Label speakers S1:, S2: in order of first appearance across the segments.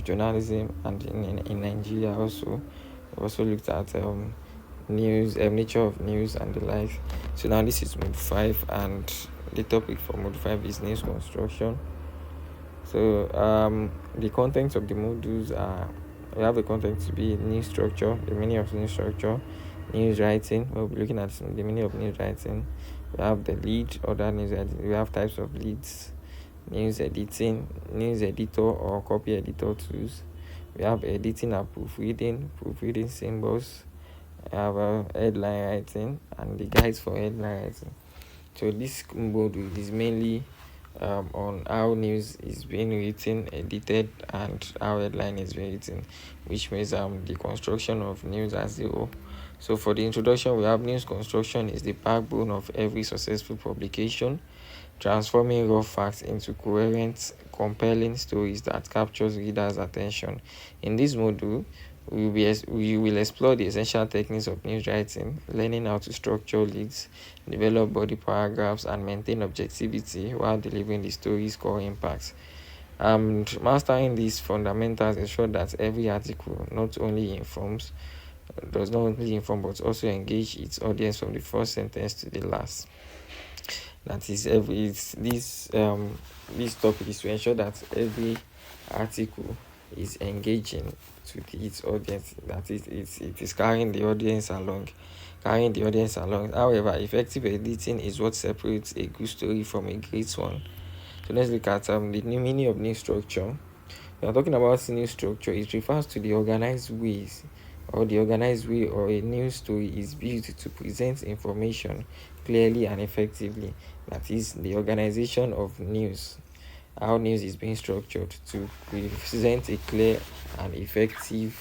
S1: journalism, and in Nigeria also. We also looked at news, nature of news, and the like. So now this is Mode 5, and the topic for Mode 5 is news construction. So the contents of the modules are, we have the content to be news structure, the meaning of news structure, news writing. We'll be looking at the meaning of news writing. We have the lead, other news writing. We have types of leads, news editing, news editor or copy editor tools. We have editing and proofreading symbols. We have headline writing and the guides for headline writing. So this module is mainly on how news is being written, edited, and how headline is being written, which means the construction of news as a whole. So for the introduction, we have news construction is the backbone of every successful publication, transforming raw facts into coherent, compelling stories that captures readers' attention. In this module, we will explore the essential techniques of news writing, learning how to structure leads, develop body paragraphs, and maintain objectivity while delivering the story's core impacts. And mastering these fundamentals ensure that every article not only does not only inform but also engage its audience from the first sentence to the last. That is this topic is to ensure that every article is engaging to its audience, that it is carrying the audience along. However, effective editing is what separates a good story from a great one. So let's look at the new meaning of news structure. We are talking about news structure. It refers to the organized way or a news story is built to present information clearly and effectively. That is the organization of news, how news is being structured to present a clear and effective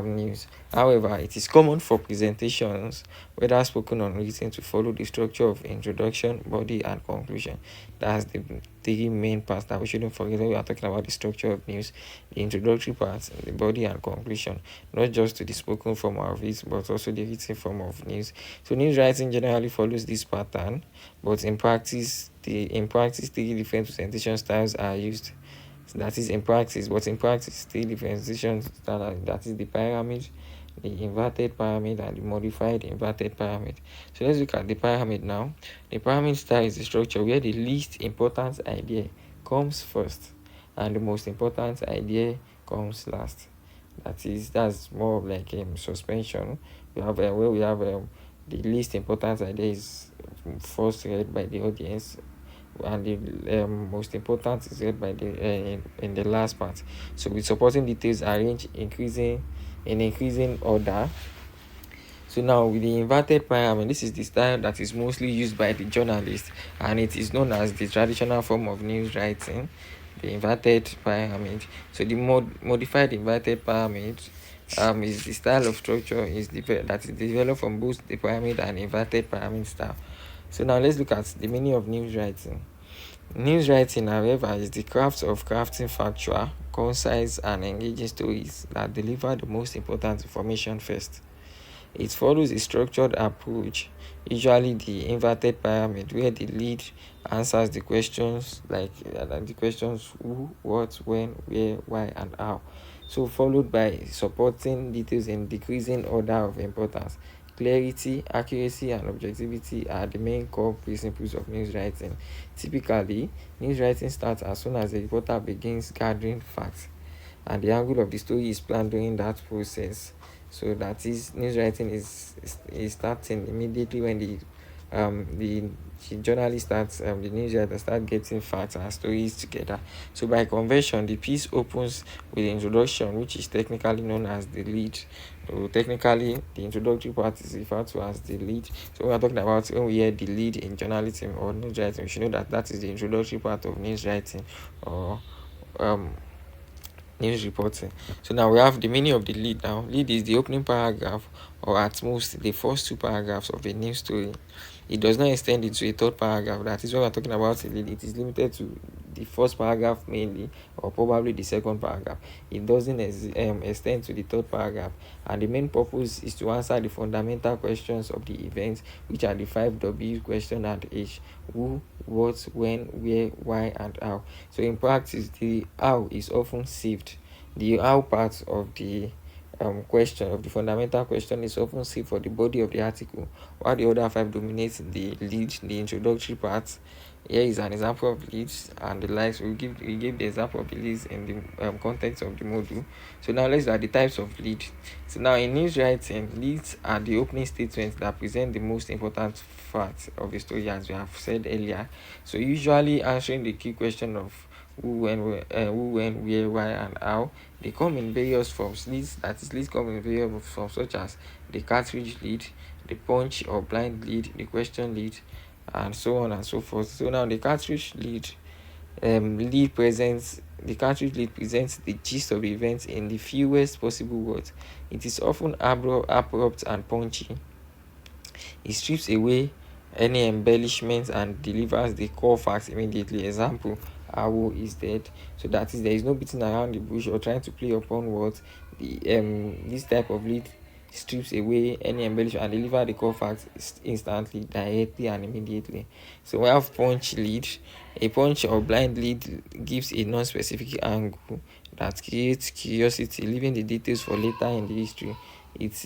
S1: news. However, it is common for presentations, whether spoken or written, to follow the structure of introduction, body, and conclusion. That's the three main parts that we shouldn't forget when we are talking about the structure of news: the introductory part, the body, and conclusion. Not just to the spoken form of it, but also the written form of news. So news writing generally follows this pattern, but in practice, three different presentation styles are used. So that is in practice, three differentiation standard, that is the pyramid, the inverted pyramid, and the modified inverted pyramid. So let's look at the pyramid now. The pyramid style is the structure where the least important idea comes first and the most important idea comes last. That's more of like suspension. We have where we have the least important idea is first read by the audience, and the most important is read by in the last part. So with supporting details arranged increasing order. So now with the inverted pyramid, this is the style that is mostly used by the journalist, and it is known as the traditional form of news writing, the inverted pyramid. So the modified inverted pyramid is the style of structure that is developed from both the pyramid and inverted pyramid style. So now let's look at the meaning of news writing. News writing, however, is the craft of crafting factual, concise, and engaging stories that deliver the most important information first. It follows a structured approach, usually the inverted pyramid, where the lead answers the questions like the questions who, what, when, where, why, and how. So followed by supporting details in decreasing order of importance. Clarity, accuracy, and objectivity are the main core principles of news writing. Typically, news writing starts as soon as the reporter begins gathering facts, and the angle of the story is planned during that process. So that is, news writing is starting immediately when the journalist starts, the news writer start getting facts and stories together. So by convention, the piece opens with the introduction, which is technically known as the lead. So technically, the introductory part is referred to as the lead. So we are talking about when we hear the lead in journalism or news writing, we should know that is the introductory part of news writing or news reporting. So now we have the meaning of the lead. Now, lead is the opening paragraph or at most the first two paragraphs of a news story. It does not extend into a third paragraph. That is when we're talking about a lead. It is limited to the first paragraph mainly, or probably the second paragraph. It doesn't extend to the third paragraph. And the main purpose is to answer the fundamental questions of the event, which are the 5 W question and H: who, what, when, where, why, and how. So in practice, the how is often saved The how part of the question of the fundamental question is often saved for the body of the article, while the other five dominates the lead, the introductory part. Here is an example of leads and the likes. We give the example of the leads in the context of the module. So now let's look at the types of lead. So now in news writing, leads are the opening statements that present the most important facts of the story, as we have said earlier. So usually answering the key question of who, when, where, why, and how. They come in various forms. Leads, that is, leads come in various forms such as the cartridge lead, the punch or blind lead, the question lead, and so on and so forth. So now the cartridge lead the cartridge lead presents the gist of the event in the fewest possible words. It is often abrupt and punchy. It strips away any embellishments and delivers the core facts immediately. Example, Awo is dead. So that is, there is no beating around the bush or trying to play upon words. This type of lead strips away any embellishment and deliver the core facts instantly, directly, and immediately. So we have punch lead. A punch or blind lead gives a non-specific angle that creates curiosity, leaving the details for later in the history.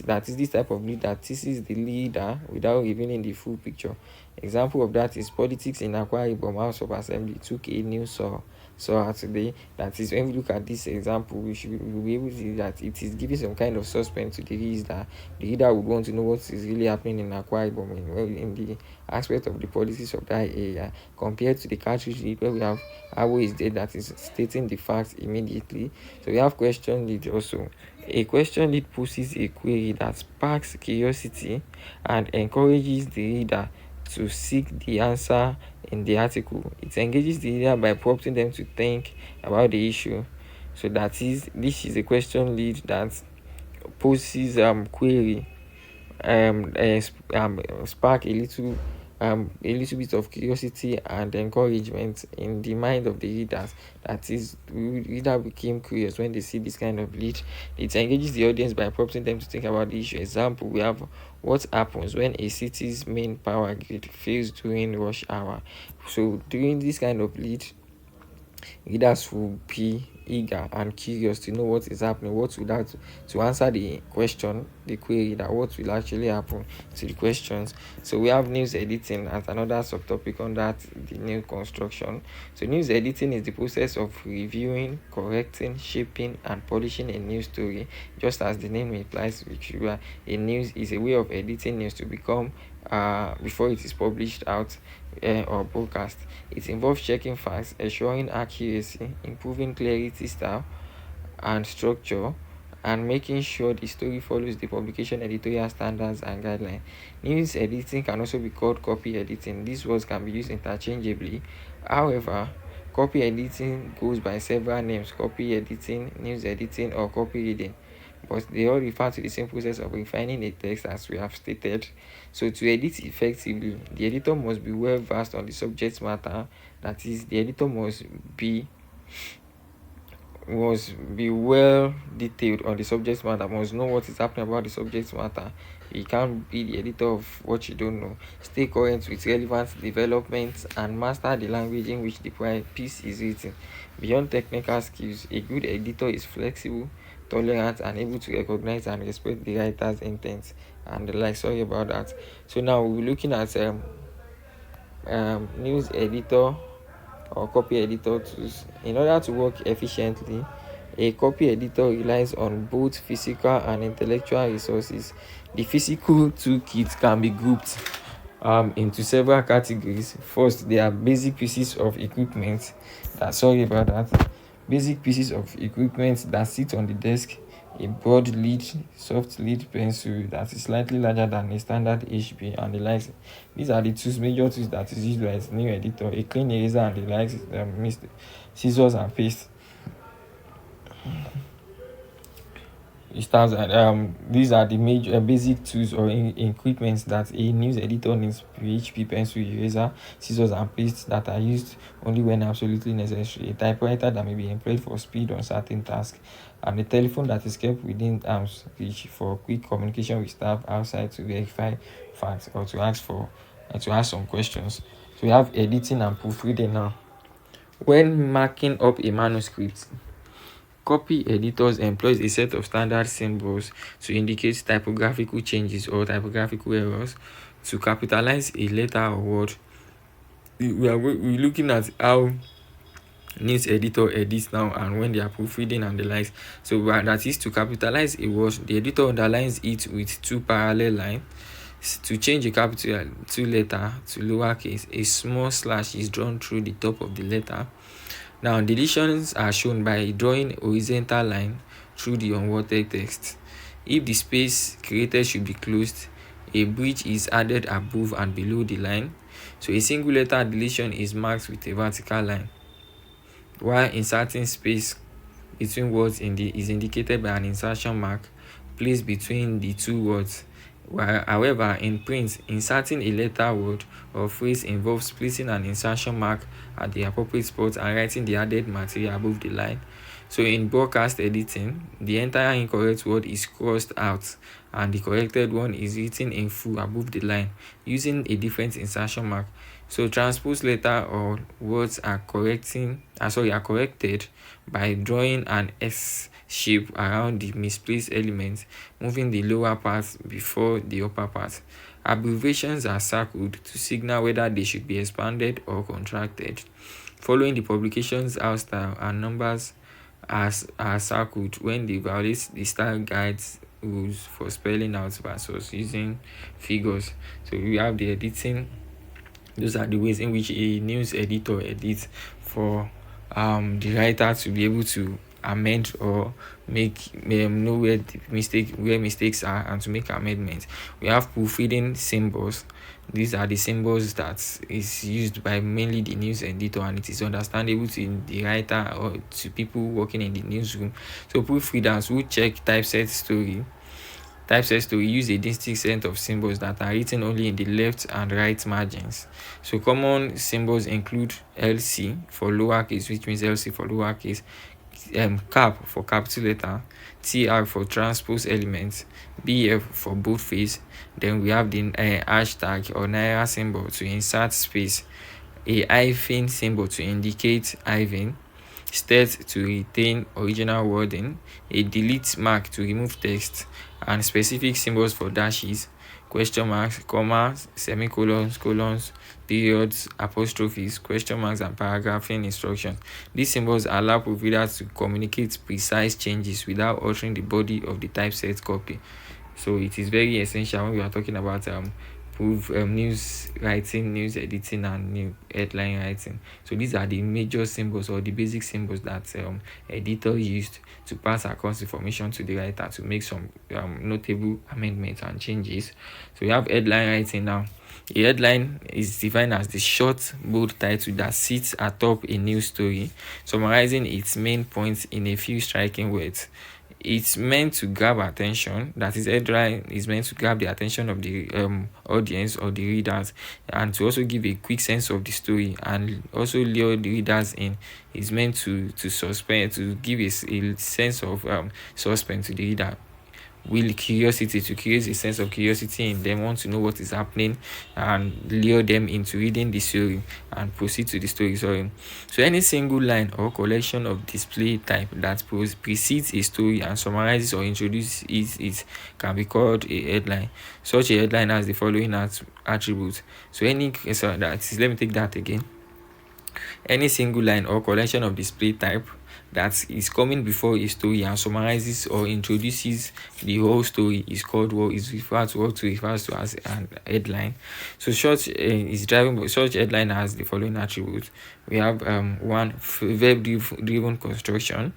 S1: That is this type of lead that teases the leader without revealing the full picture. Example of that is politics in Akwa Ibom House of Assembly took a new saw today. That is, when we look at this example, we'll be able to see that it is giving some kind of suspense to the reader. The reader would want to know what is really happening in Akwa Ibom in the aspect of the politics of that area, compared to the cartridge lead where we have Awo is dead, that is stating the facts immediately. So we have question lead also. A question lead poses a query that sparks curiosity and encourages the reader to seek the answer in the article. It engages the reader by prompting them to think about the issue. So that is, this is a question lead that poses query, spark a little bit of curiosity and encouragement in the mind of the readers. That is, the reader became curious when they see this kind of lead. It engages the audience by prompting them to think about the issue. Example, we have what happens when a city's main power grid fails during rush hour. So during this kind of lead, readers will be eager and curious to know what is happening, what will that to answer the question, the query, that what will actually happen to the questions. So we have news editing as another subtopic on that, the new construction. So news editing is the process of reviewing, correcting, shaping, and polishing a news story, just as the name implies, which a news is a way of editing news to become before it is published out or broadcast. It involves checking facts, ensuring accuracy, improving clarity, style, and structure, and making sure the story follows the publication editorial standards and guidelines. News editing can also be called copy editing. These words can be used interchangeably. However, copy editing goes by several names: copy editing, news editing, or copy reading. But they all refer to the same process of refining a text, as we have stated. So to edit effectively, the editor must be well versed on the subject matter. That is, the editor must be well detailed on the subject matter, must know what is happening about the subject matter. You can't be the editor of what you don't know. Stay current with relevant developments and master the language in which the piece is written. Beyond technical skills, a good editor is flexible, tolerant, and able to recognize and respect the writer's intent and the like. Sorry about that. So now we're looking at news editor or copy editor tools. In order to work efficiently, a copy editor relies on both physical and intellectual resources. The physical toolkit can be grouped into several categories. First, there are basic pieces of equipment basic pieces of equipment that sit on the desk: a broad lead, soft lead pencil that is slightly larger than a standard HB, and the likes. These are the major tools that is used by a new editor: a clean eraser and the likes, scissors and paste. These are the major basic tools or equipment that a news editor needs: PHP, pencil, eraser, scissors, and paste that are used only when absolutely necessary. A typewriter that may be employed for speed on certain tasks, and a telephone that is kept within arm's reach for quick communication with staff outside to verify facts or to ask some questions. So we have editing and proofreading now. When marking up a manuscript, copy editors employs a set of standard symbols to indicate typographical changes or typographical errors. To capitalize a letter or word, we're looking at how news editor edits now and when they are proofreading and the likes. So that is, to capitalize a word, the editor underlines it with two parallel lines. To change a capital two letter to lowercase, a small slash is drawn through the top of the letter. Now, deletions are shown by drawing a horizontal line through the unwanted text. If the space created should be closed, a bridge is added above and below the line. So a single letter deletion is marked with a vertical line, while inserting space between words is indicated by an insertion mark placed between the two words. However, in print, inserting a letter, word, or phrase involves placing an insertion mark at the appropriate spot and writing the added material above the line. So in broadcast editing, the entire incorrect word is crossed out and the corrected one is written in full above the line using a different insertion mark. So transposed letter or words are corrected by drawing an S shape around the misplaced element, moving the lower part before the upper part. Abbreviations are circled to signal whether they should be expanded or contracted. Following the publication's house style, and numbers are circled when they violate the style guides rules for spelling out versus using figures. So we have the editing. Those are the ways in which a news editor edits for the writer to be able to amend or know where mistakes are and to make amendments. We have proofreading symbols. These are the symbols that is used by mainly the news editor, and it is understandable to the writer or to people working in the newsroom. So proofreaders who check typeset story use a distinct set of symbols that are written only in the left and right margins. So common symbols include LC for lowercase, which means LC for lowercase, cap for capital letter, TR for transpose elements, BF for boldface. Then we have the hashtag or naira symbol to insert space, a hyphen symbol to indicate hyphen, stet to retain original wording, a delete mark to remove text, and specific symbols for dashes, question marks, commas, semicolons, colons, periods, apostrophes, question marks, and paragraphing instructions. These symbols allow proofreaders to communicate precise changes without altering the body of the typeset copy. So it is very essential when we are talking about news writing, news editing, and new headline writing. So these are the major symbols or the basic symbols that editor used to pass across information to the writer to make some notable amendments and changes. So we have headline writing now. A headline is defined as the short, bold title that sits atop a news story, summarizing its main points in a few striking words. It's meant to grab attention. That is, headline is meant to grab the attention of the audience or the readers, and to also give a quick sense of the story and also lure the readers in. It's meant to suspend, to give a sense of suspense to the reader. Curiosity, to create a sense of curiosity in them, want to know what is happening and lure them into reading the story and proceed to the story. So any single line or collection of display type that precedes a story and summarizes or introduces it can be called a headline. Such a headline has the following attributes. Let me take that again. Any single line or collection of display type that is coming before a story and summarizes or introduces the whole story is called refers to as an headline. So such headline has the following attributes. We have one, verb driven construction.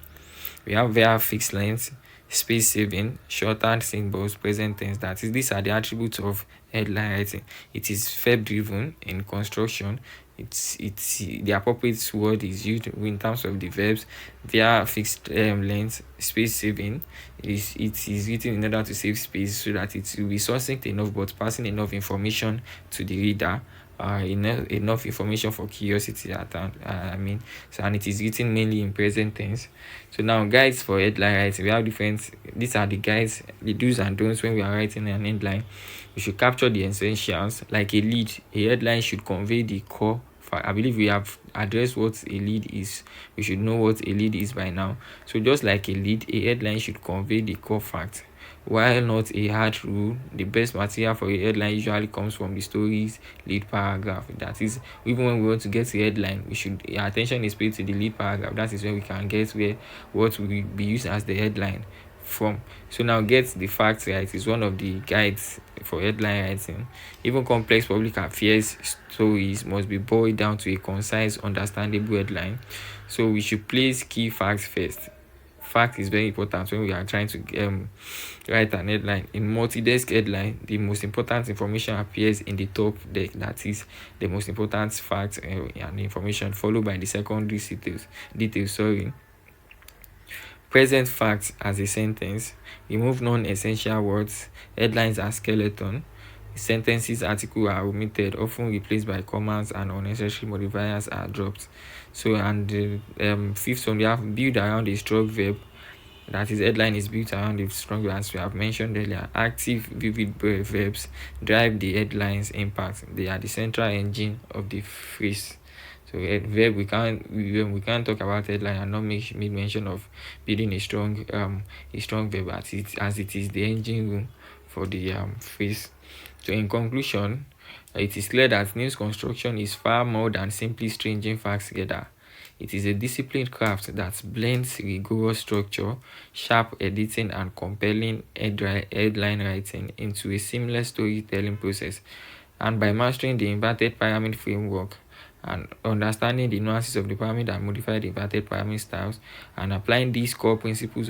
S1: We have verb fixed length, space saving, shorthand symbols, present tense. That is, these are the attributes of headline writing. It is verb driven in construction. It's the appropriate word is used in terms of the verbs. Via fixed length, space saving, it is written in order to save space so that it will be succinct enough but passing enough information to the reader, enough information for curiosity and it is written mainly in present tense. So now, guides for headline writing, we have different. These are the guides, the do's and don'ts when we are writing an headline. We should capture the essentials. Like a lead, a headline should convey the core I believe we have addressed what a lead is. We should know what a lead is by now. So just like a lead, a headline should convey the core fact. While not a hard rule, the best material for a headline usually comes from the story's lead paragraph. That is, even when we want to get to headline, our attention is paid to the lead paragraph. That is where we can get where what will be used as the headline from. So now, get the facts right is one of the guides for headline writing. Even complex public affairs stories must be boiled down to a concise, understandable headline. So we should place key facts first. Fact is very important when we are trying to write an headline. In multi-desk headline, the most important information appears in the top deck. That is the most important facts and information, followed by the secondary details. Present facts as a sentence. Remove non-essential words. Headlines are skeleton. Sentences, articles are omitted, often replaced by commas, and unnecessary modifiers are dropped. So, and the fifth one, we have build around a strong verb. That is, headline is built around a strong verb, as we have mentioned earlier. Active, vivid verbs drive the headline's impact. They are the central engine of the phrase. So, verb, we can't talk about headline and not make mention of building a strong verb, as it is the engine room for the phrase. So in conclusion, it is clear that news construction is far more than simply stringing facts together. It is a disciplined craft that blends rigorous structure, sharp editing, and compelling headline writing into a seamless storytelling process. And by mastering the inverted pyramid framework and understanding the nuances of the pyramid and modified inverted pyramid styles, and applying these core principles